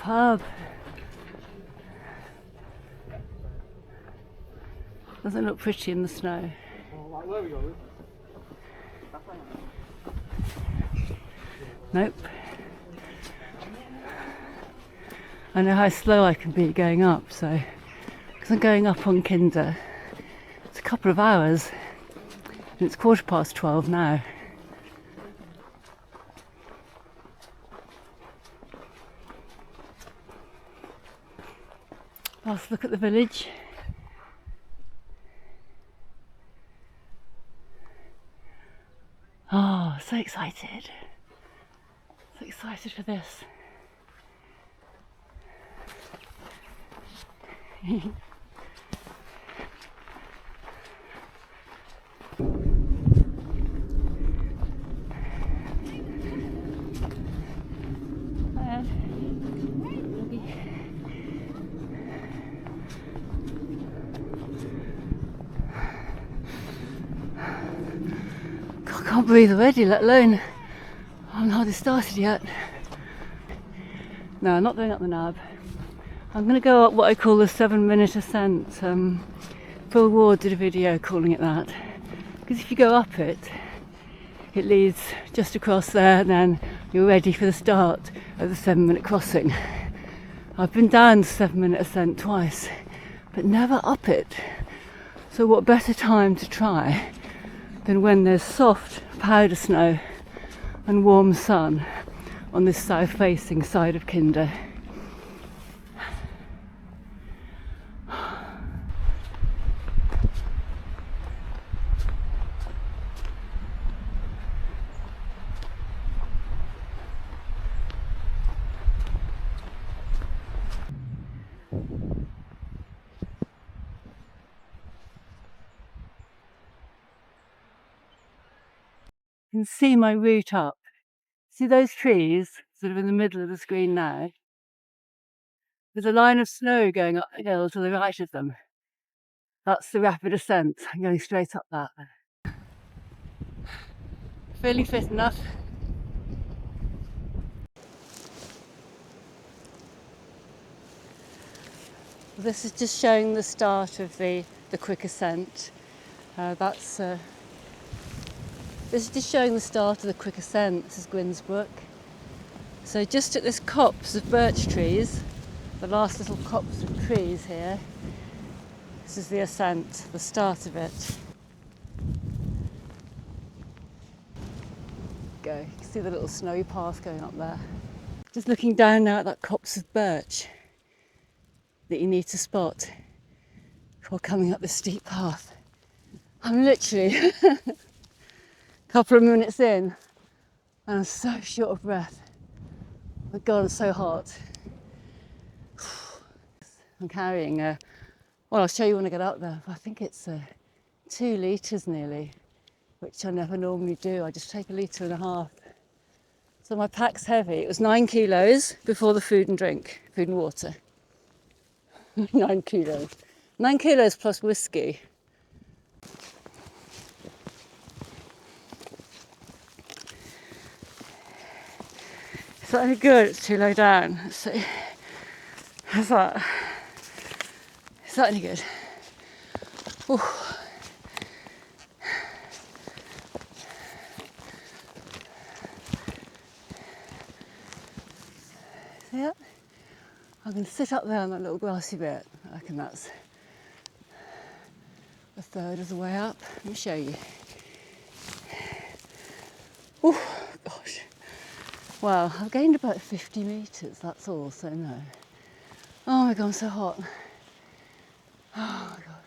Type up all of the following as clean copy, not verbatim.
superb. Doesn't look pretty in the snow. Nope. I know how slow I can be going up, so because I'm going up on Kinder, it's a couple of hours and it's 12:15 now. Last look at the village. Oh, so excited. So excited for this. I can't breathe already, let alone I haven't hardly started yet. No, I'm not going up the nab. I'm going to go up what I call the 7-minute ascent. Phil Ward did a video calling it that. Because if you go up it, it leads just across there and then you're ready for the start of the 7-minute crossing. I've been down the 7-minute ascent twice, but never up it. So what better time to try than when there's soft powder snow and warm sun on this south-facing side of Kinder. You can see my route up. See those trees sort of in the middle of the screen now? There's a line of snow going up the hill to the right of them. That's the rapid ascent. I'm going straight up that. Feeling fit enough. This is just showing the start of the quick ascent. This is just showing the start of the quick ascent. This is Gwynsbrook. So just at this copse of birch trees, the last little copse of trees here, this is the ascent, the start of it. Go. You can see the little snowy path going up there. Just looking down now at that copse of birch that you need to spot before coming up the steep path. I'm literally a couple of minutes in and I'm so short of breath. My God, it's so hot. I'm carrying well, I'll show you when I get up there. I think it's 2 litres nearly, which I never normally do. I just take 1.5 litres. So my pack's heavy. It was 9 kilos before the food and water. 9 kilos. 9 kilos plus whiskey. Is that any good? It's too low down. Let's see. How's that? Is that any good? Ooh. See that? I'm going to sit up there on that little grassy bit. I reckon that's 1/3 of the way up. Let me show you. Oh gosh. Well, I've gained about 50 metres, that's all, so no. Oh my God, I'm so hot. Oh my God.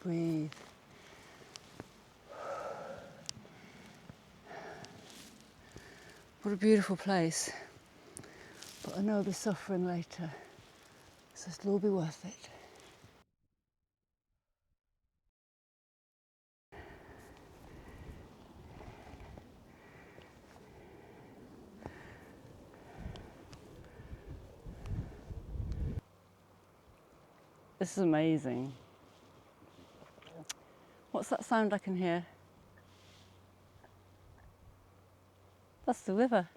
Breathe. What a beautiful place. But I know I'll be suffering later, so it'll all be worth it. This is amazing. What's that sound I can hear? That's the river.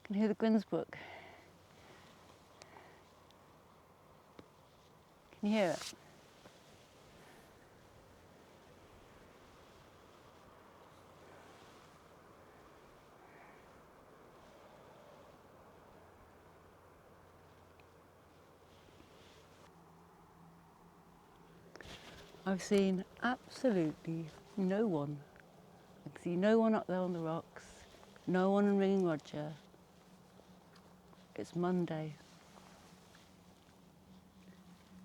can hear the Grinsbrook. Can you hear it? I've seen absolutely no one. I can see no one up there on the rocks, no one in Ringing Roger. It's Monday.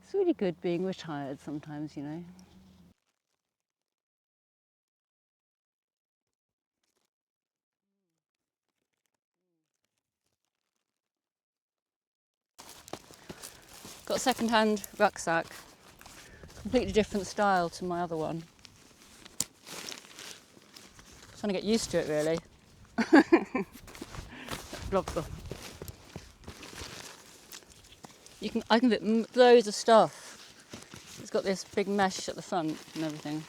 It's really good being retired sometimes, you know. Got a second-hand rucksack, completely different style to my other one. Trying to get used to it, really. Gloves off. I can fit loads of stuff. It's got this big mesh at the front and everything.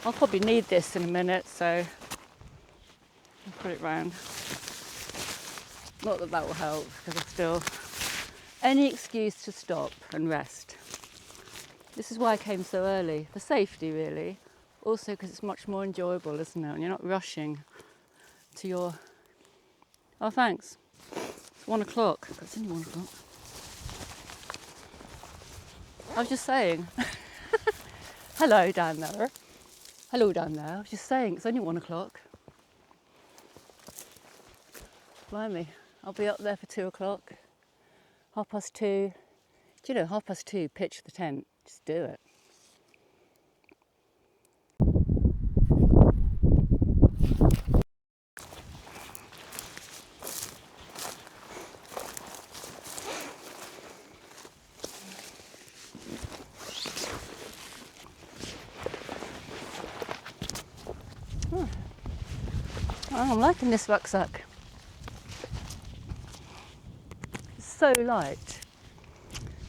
I'll probably need this in a minute, so I'll put it round. Not that that will help, because it's still any excuse to stop and rest. This is why I came so early, for safety really. Also because it's much more enjoyable, isn't it? And you're not rushing to your... Oh, thanks. It's 1 o'clock. It's only 1 o'clock. I was just saying. Hello down there. Hello down there. I was just saying, it's only 1 o'clock. Blimey. I'll be up there for 2 o'clock. 2:30. Do you know, 2:30, pitch the tent. Just do it. Oh, I'm liking this rucksack. It's so light.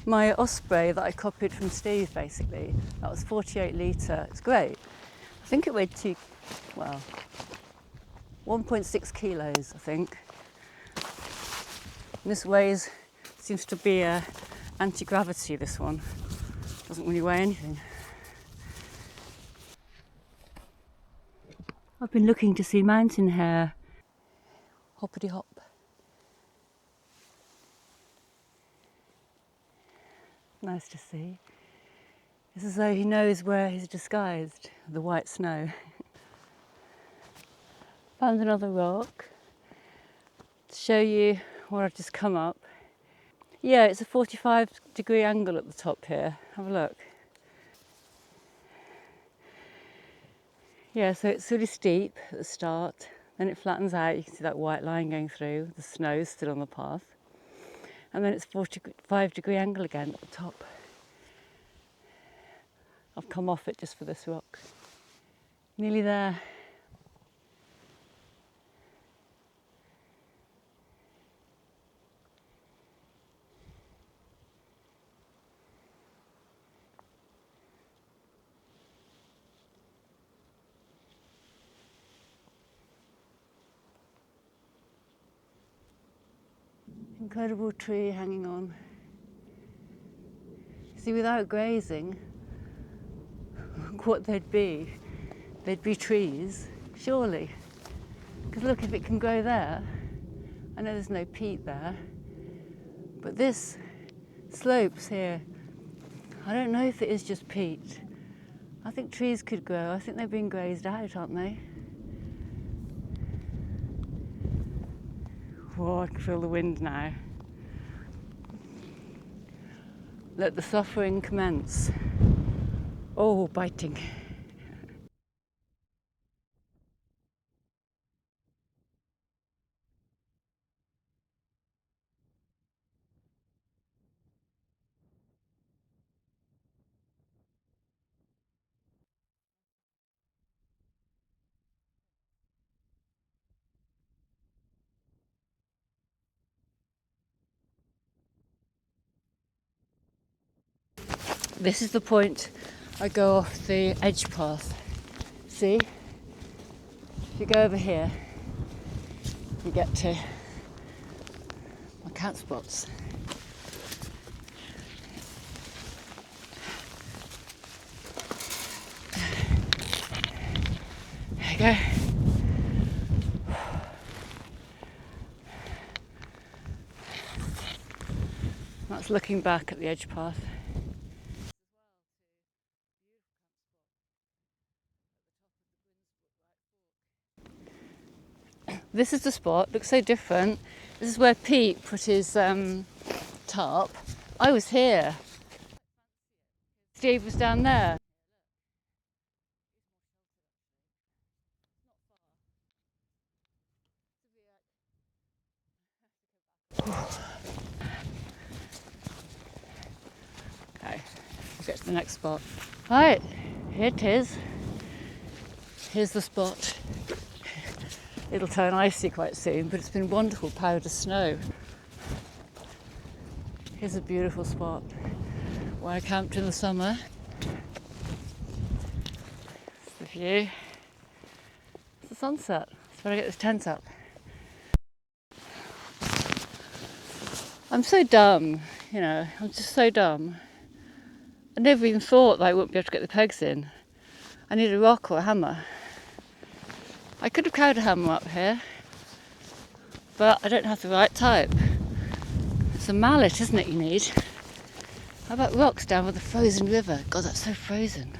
My Osprey that I copied from Steve, basically, that was 48 litre. It's great. I think it weighed 1.6 kilos, I think. And this seems to be anti-gravity, this one. Doesn't really weigh anything. I've been looking to see mountain hare. Hoppity hop. Nice to see. It's as though he knows where he's disguised, the white snow. Found another rock to show you where I've just come up. Yeah, it's a 45-degree angle at the top here. Have a look. Yeah, so it's really steep at the start, then it flattens out. You can see that white line going through, the snow's still on the path. And then it's 45-degree angle again at the top. I've come off it just for this rock. Nearly there. Incredible tree hanging on. See, without grazing, what they'd be trees, surely. Because look, if it can grow there, I know there's no peat there, but this slopes here, I don't know if it is just peat. I think trees could grow. I think they're being grazed out, aren't they? Whoa, I can feel the wind now. Let the suffering commence. Oh, biting. This is the point I go off the edge path. See? If you go over here, you get to my cat spots. There you go. That's looking back at the edge path. This is the spot, looks so different. This is where Pete put his tarp. I was here. Steve was down there. Okay, we'll get to the next spot. Right, here it is. Here's the spot. It'll turn icy quite soon, but it's been wonderful powder snow. Here's a beautiful spot where I camped in the summer. It's the view. It's the sunset. Let's better get this tent up. I'm so dumb, you know, I'm just so dumb. I never even thought that I wouldn't be able to get the pegs in. I need a rock or a hammer. I could have carried a hammer up here, but I don't have the right type. It's a mallet, isn't it, you need? How about rocks down with the frozen river? God, that's so frozen.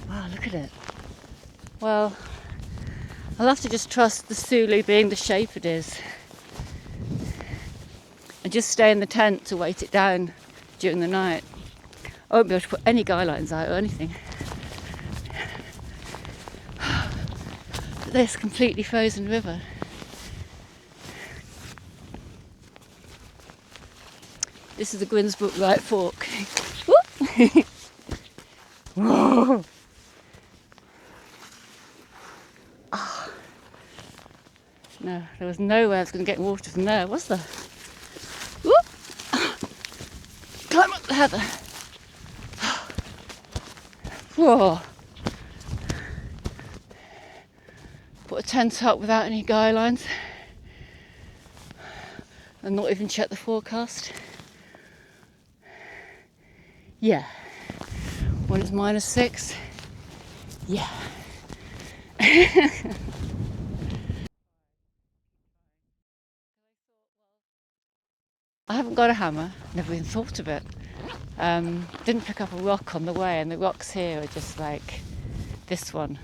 Wow, look at it. Well, I'll have to just trust the Sulu being the shape it is. And just stay in the tent to weight it down during the night. I won't be able to put any guy lines out or anything. This completely frozen river. This is the Gwinsbrook Right Fork. Whoa! Oh. No, there was no way I was going to get water from there, was there? Whoop. Climb up the heather. Whoa! Put a tent up without any guy lines and not even check the forecast. Yeah. When it's -6, yeah. I haven't got a hammer, never even thought of it. Didn't pick up a rock on the way, and the rocks here are just like this one.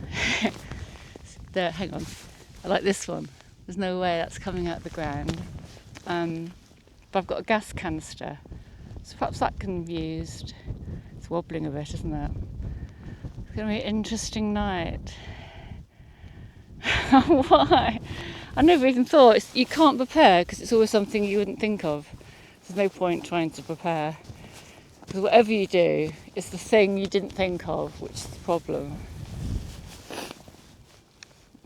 There, hang on, I like this one. There's no way that's coming out of the ground. But I've got a gas canister, so perhaps that can be used. It's wobbling a bit, isn't it? It's going to be an interesting night. Why? I never even thought. You can't prepare because it's always something you wouldn't think of. There's no point trying to prepare. Because whatever you do, it's the thing you didn't think of, which is the problem.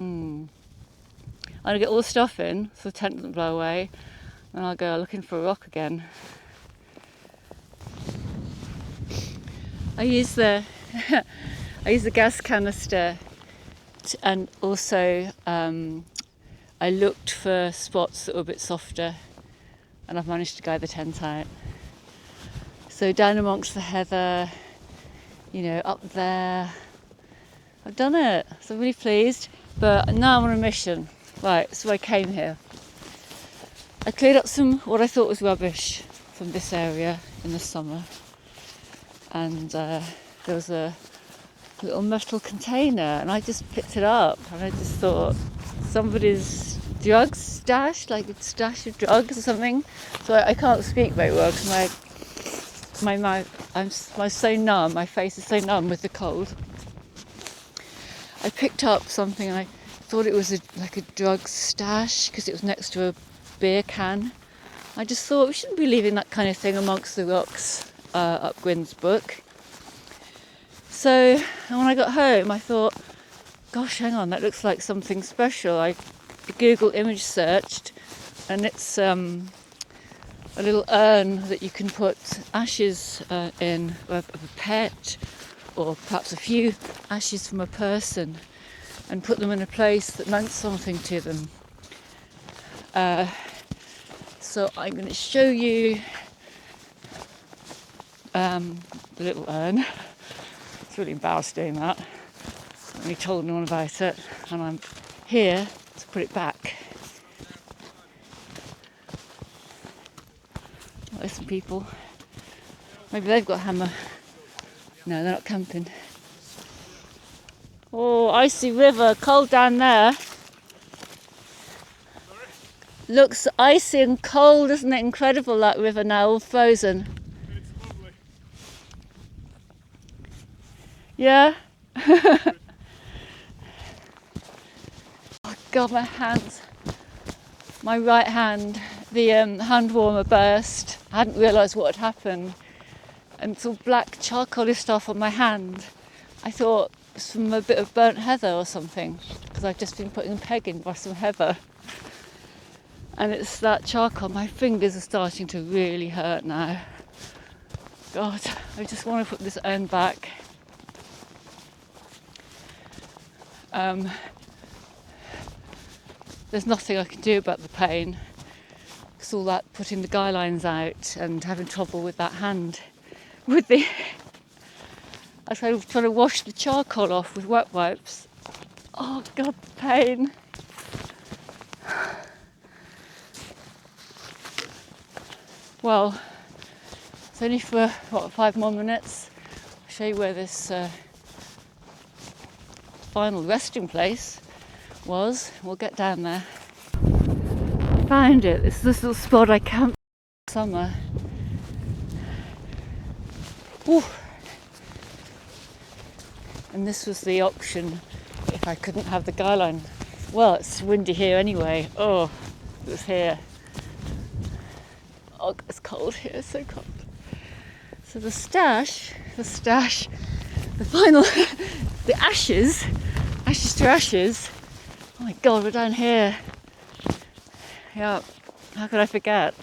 I'm going to get all the stuff in so the tent doesn't blow away, and I'll go looking for a rock again. I use the gas canister and also I looked for spots that were a bit softer, and I've managed to guide the tent out. So down amongst the heather, you know, up there. I've done it, so I'm really pleased. But now I'm on a mission. Right, so I came here. I cleared up some what I thought was rubbish from this area in the summer. And there was a little metal container, and I just picked it up, and I just thought somebody's drugs stash, like a stash of drugs or something. So I can't speak very well because my mouth, I'm so numb, my face is so numb with the cold. I picked up something and I thought it was like a drug stash because it was next to a beer can. I just thought we shouldn't be leaving that kind of thing amongst the rocks up Gwinsbrook. So when I got home I thought, gosh, hang on, that looks like something special. I Google image searched, and it's a little urn that you can put ashes in, of a pet, or perhaps a few ashes from a person, and put them in a place that meant something to them. So I'm going to show you the little urn. It's really embarrassed doing that. I only told no one about it, and I'm here to put it back. Oh, there's some people. Maybe they've got a hammer. No, they're not camping. Oh, icy river, cold down there. Looks icy and cold, isn't it? Incredible, that river now, all frozen. It's lovely. Yeah? Oh God, my hands. My right hand, the hand warmer burst. I hadn't realised what had happened. And it's all black charcoaly stuff on my hand. I thought it was from a bit of burnt heather or something, because I've just been putting a peg in by some heather. And it's that charcoal. My fingers are starting to really hurt now. God, I just want to put this urn back. There's nothing I can do about the pain. It's all that putting the guy lines out and having trouble with that hand. I was trying to wash the charcoal off with wet wipes. Oh God, the pain. Well, it's only for, 5 more minutes. I'll show you where this final resting place was. We'll get down there. I found it. It's this little spot I camped in summer. Ooh. And this was the option if I couldn't have the guy line. Well, it's windy here anyway. Oh, it was here. Oh, it's cold here, it's so cold. So the final, the ashes to ashes. Oh my God, we're down here. Yeah, how could I forget?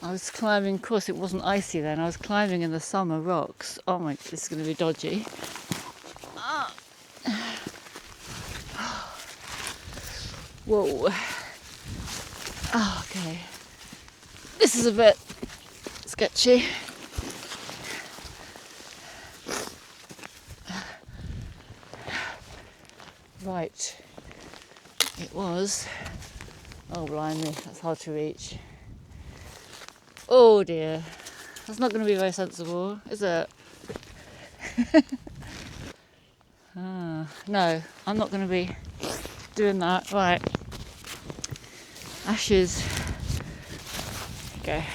I was climbing, of course it wasn't icy then, I was climbing in the summer rocks. Oh my, this is going to be dodgy. Whoa. Oh, okay. This is a bit sketchy. Right. It was. Oh, blimey, that's hard to reach. Oh dear. That's not going to be very sensible, is it? No, I'm not going to be doing that. Right. Ashes. Okay.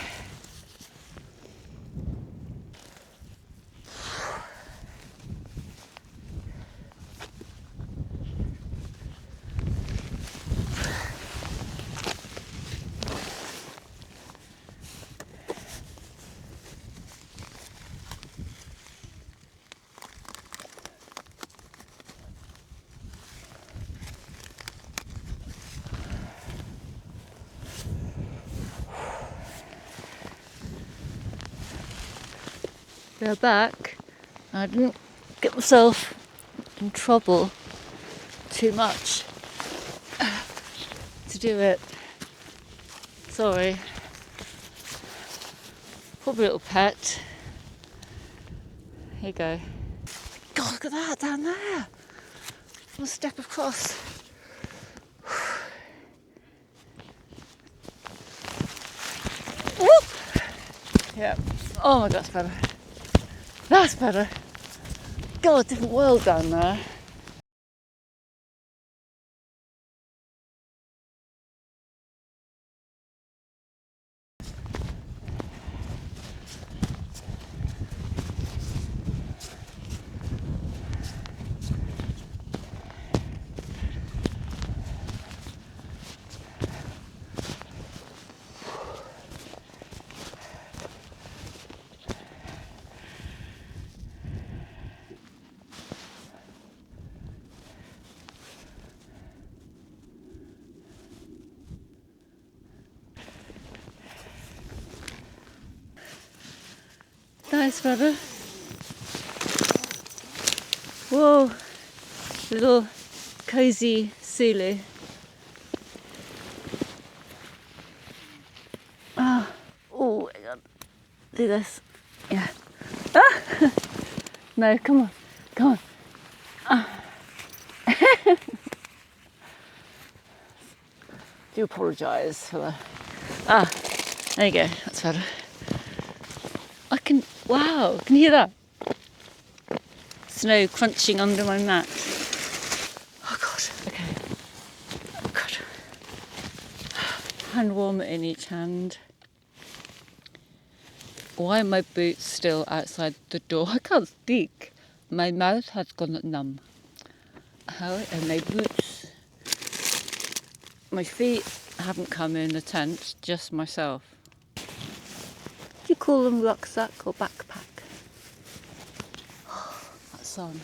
They're back. I didn't get myself in trouble too much to do it. Sorry. Probably a little pet. Here you go. God, look at that down there. I'll step across. Whoop! Yeah. Oh my God, that's better. That's better. God, different world down there. Nice weather. Whoa, little cozy Sulu. Oh, I gotta do this. Yeah. Ah! No, come on, come on. Do apologise for the. There you go. That's better. Wow, can you hear that? Snow crunching under my mat. Oh God. Okay. Oh God. Hand warmer in each hand. Why are my boots still outside the door? I can't speak. My mouth has gone numb. How are my boots? My feet haven't come in the tent, just myself. Do you call them rucksack or backpack? That song.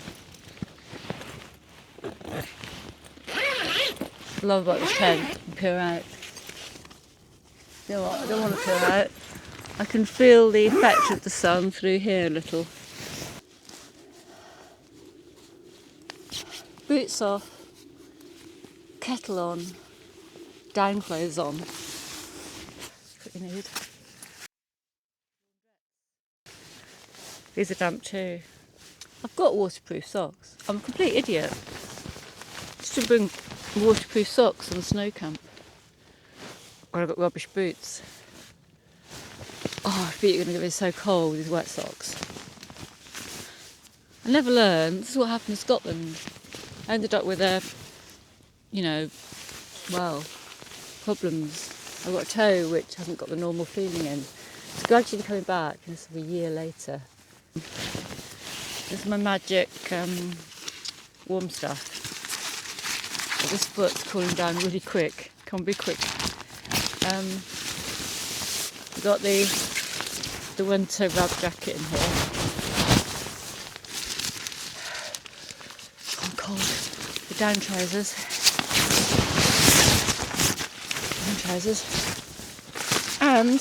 Love about this tent. Peer out. You know what? I don't want to peer out. I can feel the effect of the sun through here a little. Boots off, kettle on, down clothes on. That's what you need. These are damp too. I've got waterproof socks. I'm a complete idiot. Just to bring waterproof socks on the snow camp. Or I've got rubbish boots. Oh, feet are going to get so cold with these wet socks. I never learned. This is what happened in Scotland. I ended up with problems. I've got a toe which hasn't got the normal feeling in. It's gradually coming back, and this will be a year later. This is my magic warm stuff. But this foot's cooling down really quick. Can't be quick. Got the winter rub jacket in here. I'm cold. The down trousers. And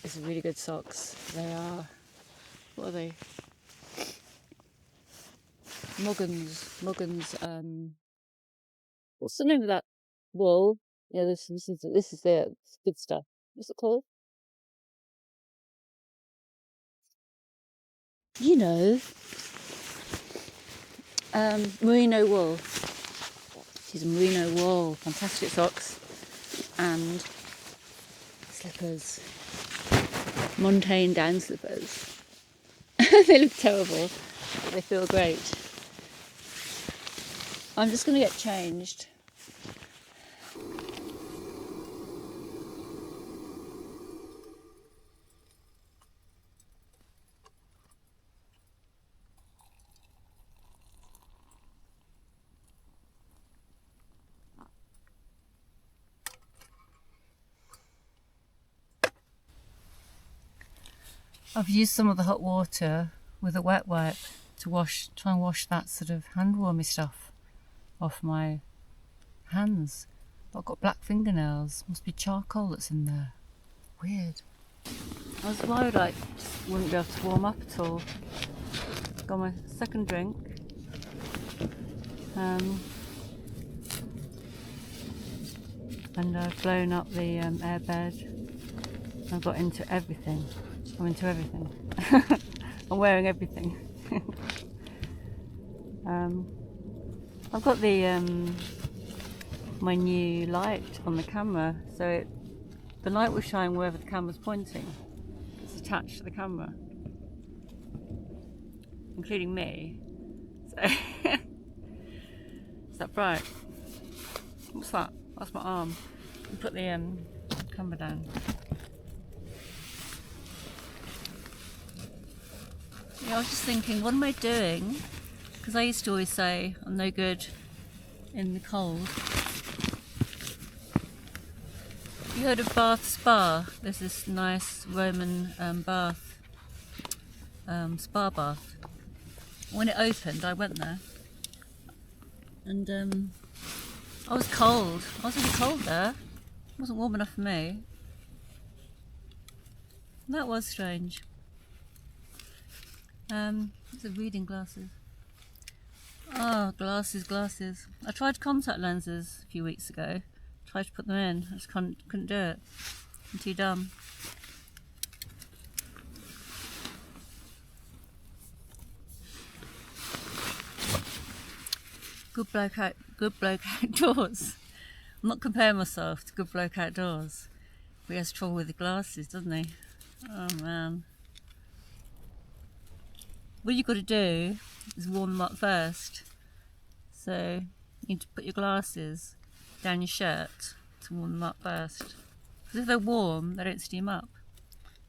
these are really good socks. They are, what are they? Muggins, what's the name of that wool? Yeah, this is the good stuff. What's it called? You know, merino wool. These merino wool, fantastic socks and slippers, montane down slippers. They look terrible, but they feel great. I'm just going to get changed. I've used some of the hot water with a wet wipe to try and wash that sort of hand warmy stuff off my hands. But I've got black fingernails. Must be charcoal that's in there. Weird. I was worried I just wouldn't be able to warm up at all. Got my second drink. And I've blown up the airbed. I've got into everything. I'm into everything. I'm wearing everything. I've got the my new light on the camera, so the light will shine wherever the camera's pointing. It's attached to the camera, including me. So is that bright? What's that? That's my arm. I'll put the camera down. Yeah, I was just thinking, what am I doing? Because I used to always say I'm no good in the cold. You heard of Bath Spa? There's this nice Roman bath, spa bath. When it opened, I went there, and I was cold. I was really cold there. Wasn't warm enough for me. That was strange. The reading glasses. Oh, glasses. I tried contact lenses a few weeks ago. Tried to put them in. I just couldn't do it. I'm too dumb. Good bloke outdoors. I'm not comparing myself to Good Bloke Outdoors. But he has trouble with the glasses, doesn't he? Oh man. What you've got to do is warm them up first. So you need to put your glasses down your shirt to warm them up first. Because if they're warm, they don't steam up.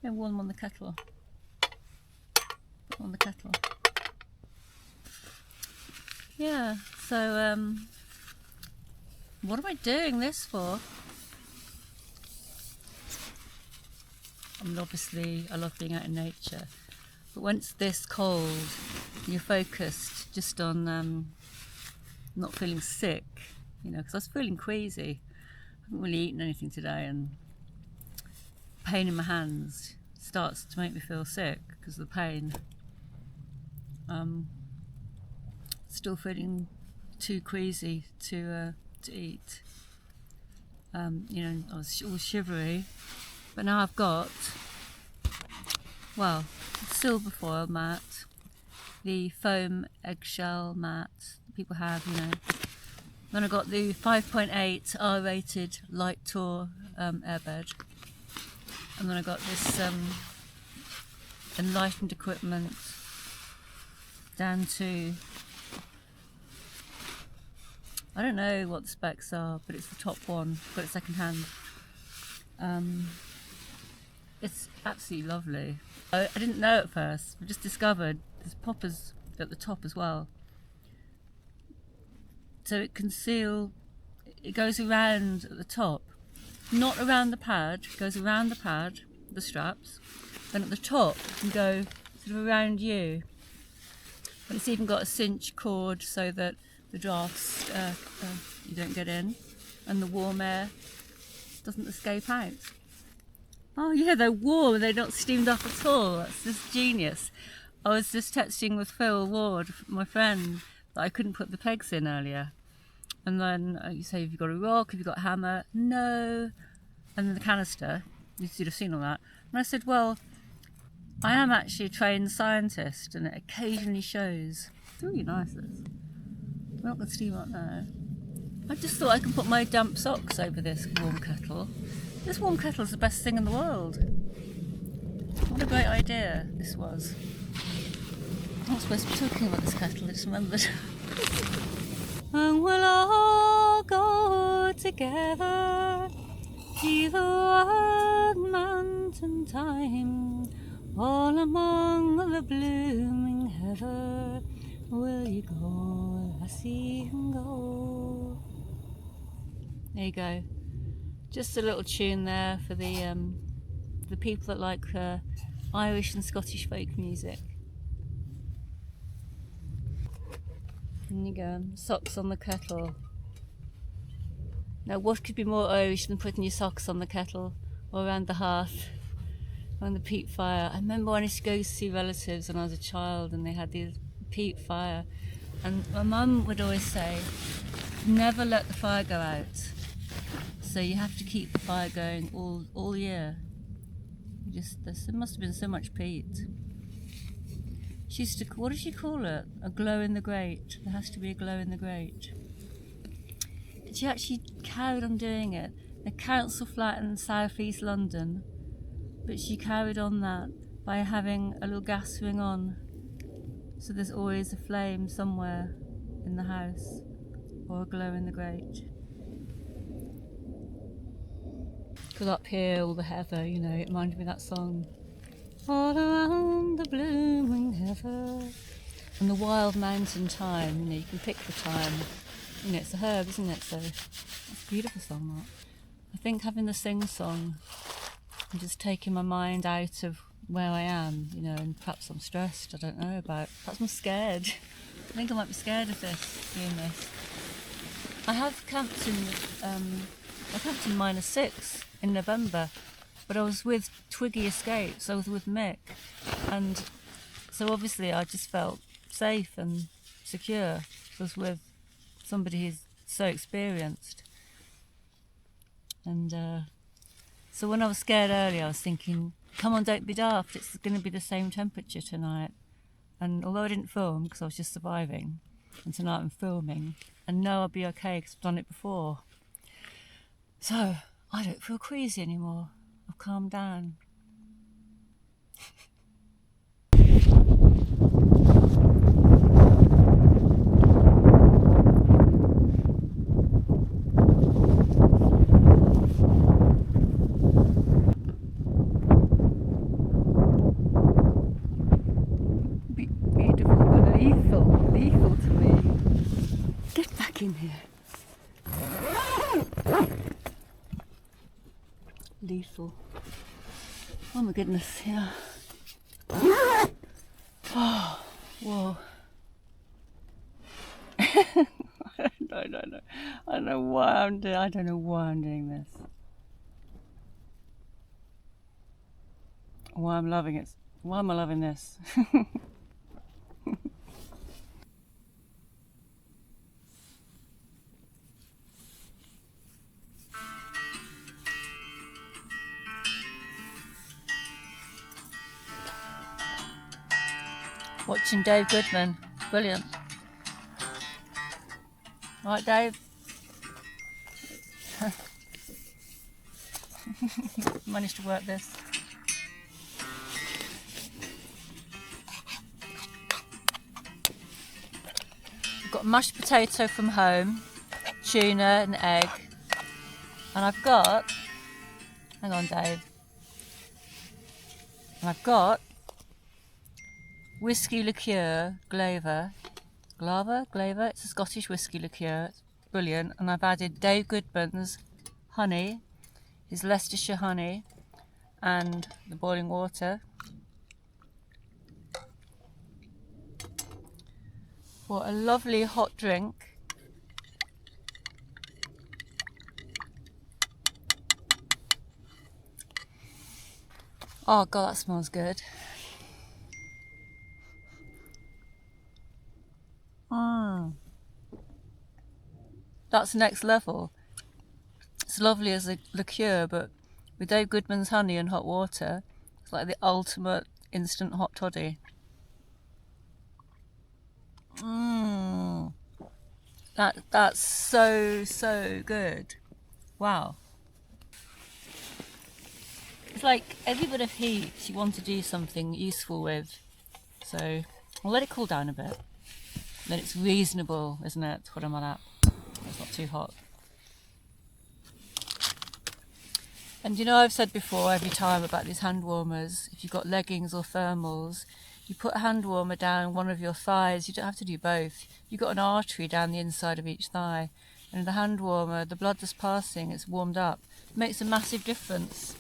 Then warm them on the kettle. Put them on the kettle. Yeah, so what am I doing this for? I mean, obviously I love being out in nature, but when it's this cold, you're focused just on not feeling sick, you know, because I was feeling queasy. I haven't really eaten anything today, and pain in my hands starts to make me feel sick because of the pain. Still feeling too queasy to eat. You know, I was all shivery, but now I've got, well, the silver foil mat, the foam eggshell mat that people have, you know. Then I got the 5.8 R-rated light tour airbed, and then I got this enlightened equipment down to, I don't know what the specs are, but it's the top one. Got it second hand. It's absolutely lovely. I didn't know at first. I just discovered there's poppers at the top as well. So it goes around at the top. Not around the pad, it goes around the pad, the straps. Then at the top it can go sort of around you. And it's even got a cinch cord so that the drafts you don't get in, and the warm air doesn't escape out. Oh yeah, they're warm, they're not steamed up at all. That's just genius. I was just texting with Phil Ward, my friend, that I couldn't put the pegs in earlier. And then you say, have you got a rock, have you got a hammer? No. And then the canister, you'd have seen all that. And I said, well, I am actually a trained scientist, and it occasionally shows. It's really nice, this. I'm not going to steam up now. I just thought I could put my damp socks over this warm kettle. This warm kettle is the best thing in the world. What a great idea this was. I'm not supposed to be talking about this kettle, I just remembered. And we'll all go together to the wild mountain thyme, all among the blooming heather. Will you go, lassie, and go? There you go. Just a little tune there for the people that like Irish and Scottish folk music. And you go, socks on the kettle. Now what could be more Irish than putting your socks on the kettle or around the hearth, around the peat fire? I remember when I used to go to see relatives when I was a child, and they had these peat fire, and my mum would always say, never let the fire go out. So you have to keep the fire going all year. There must have been so much peat. She used to, what did she call it? A glow in the grate. There has to be a glow in the grate. And she actually carried on doing it. The council flat in South East London, but she carried on that by having a little gas ring on. So there's always a flame somewhere in the house, or a glow in the grate. Because up here, all the heather, you know, it reminded me of that song. All around the blooming heather. And the wild mountain thyme, you know, you can pick the thyme. You know, it's a herb, isn't it? So it's a beautiful song, that. I think having the sing-song and just taking my mind out of where I am, you know, and perhaps I'm stressed, I don't know about, perhaps I'm scared. I think I might be scared of this, doing this. I have camped in I camped in -6 in November, but I was with Twiggy Escapes, I was with Mick, and so obviously I just felt safe and secure. I was with somebody who's so experienced. And so when I was scared earlier, I was thinking, come on, don't be daft, it's going to be the same temperature tonight. And although I didn't film because I was just surviving, and tonight I'm filming, and know I'll be okay because I've done it before. So I don't feel queasy anymore. I've calmed down. Beautiful, but lethal to me. Get back in here. Lethal. Oh my goodness, yeah. Oh, whoa. I don't know. I don't know why I'm doing this. Why I'm loving it. Why am I loving this? Watching Dave Goodman. Brilliant. Right, Dave? Managed to work this. I've got mashed potato from home, tuna and egg, and I've got, hang on Dave, and I've got whiskey liqueur, Glaver, it's a Scottish whiskey liqueur, it's brilliant, and I've added Dave Goodman's honey, his Leicestershire honey, and the boiling water. What a lovely hot drink. Oh God, that smells good. That's next level. It's lovely as a liqueur, but with Dave Goodman's honey and hot water, it's like the ultimate instant hot toddy. That's so good. Wow. It's like every bit of heat you want to do something useful with. So I'll let it cool down a bit. Then it's reasonable, isn't it? What am I at? It's not too hot. And you know, I've said before every time about these hand warmers, if you've got leggings or thermals, you put a hand warmer down one of your thighs. You don't have to do both. You've got an artery down the inside of each thigh. And in the hand warmer, the blood that's passing, it's warmed up. It makes a massive difference.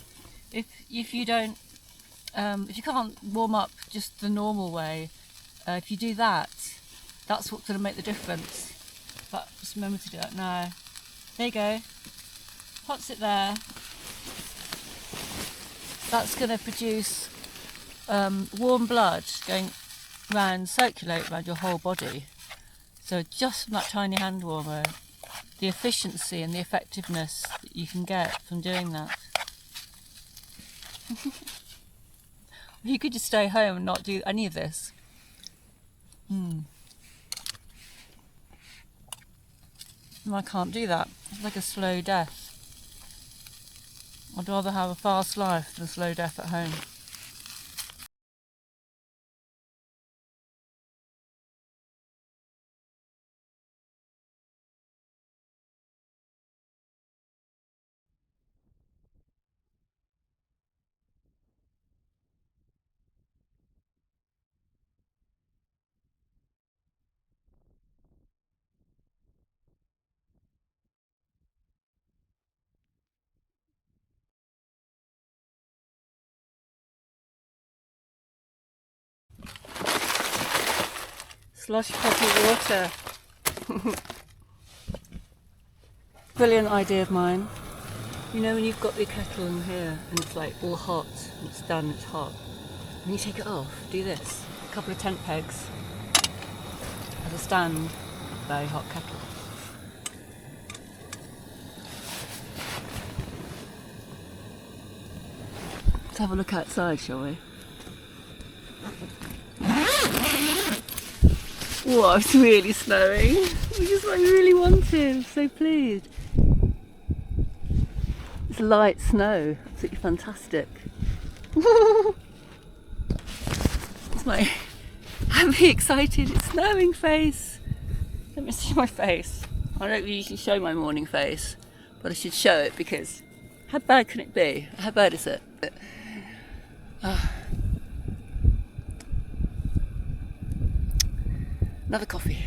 If you don't, if you can't warm up just the normal way, if you do that, that's what's going to make the difference. But just remember to do it now. There you go. Pots it there. That's going to produce warm blood going round, circulate around your whole body. So just from that tiny hand warmer, the efficiency and the effectiveness that you can get from doing that. You could just stay home and not do any of this. I can't do that. It's like a slow death. I'd rather have a fast life than a slow death at home. Slush puppy water. Brilliant idea of mine. You know when you've got your kettle in here and it's like all hot, and it's done, it's hot. When you take it off, do this. A couple of tent pegs as a stand, very hot kettle. Let's have a look outside, shall we? Whoa, it's really snowing. Which is what I really wanted. I'm so pleased. It's light snow. Absolutely fantastic. It's my happy, excited, it's snowing face. Let me see my face. I don't usually show my morning face, but I should show it because how bad can it be? How bad is it? Another coffee.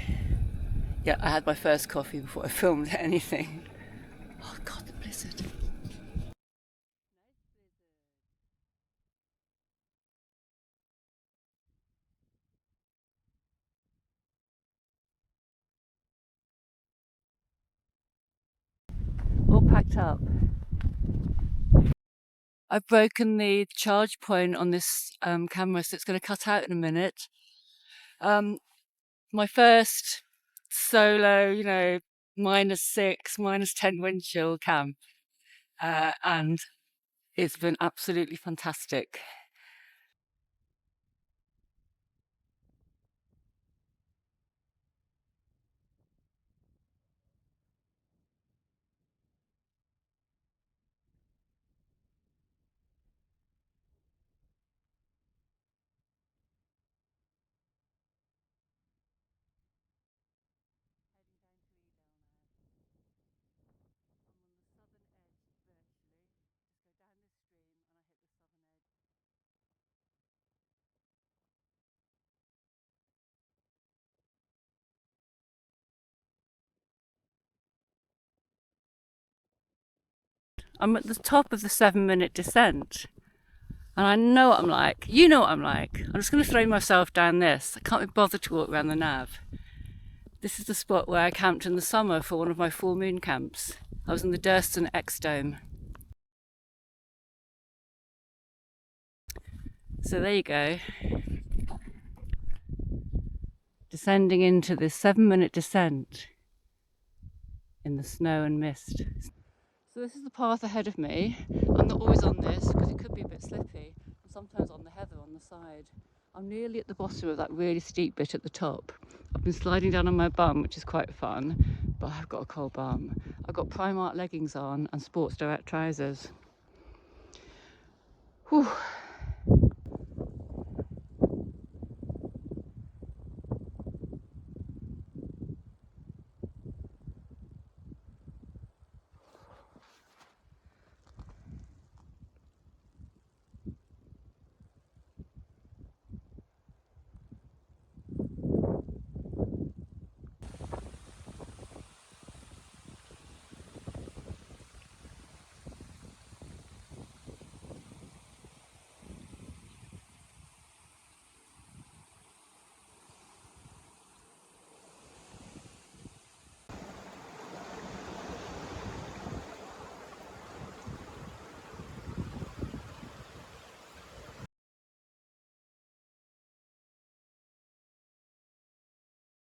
Yeah, I had my first coffee before I filmed anything. Oh God, the blizzard. All packed up. I've broken the charge point on this camera, so it's going to cut out in a minute. My first solo, -6, -10 wind chill camp, and it's been absolutely fantastic. I'm at the top of the 7-minute descent. And I know what I'm like. You know what I'm like. I'm just going to throw myself down this. I can't be bothered to walk around the nav. This is the spot where I camped in the summer for one of my full moon camps. I was in the Durston X Dome. So there you go. Descending into this 7-minute descent in the snow and mist. So this is the path ahead of me. I'm not always on this because it could be a bit slippy. I'm sometimes on the heather on the side. I'm nearly at the bottom of that really steep bit at the top. I've been sliding down on my bum, which is quite fun, but I've got a cold bum. I've got Primark leggings on and Sports Direct trousers. Whew.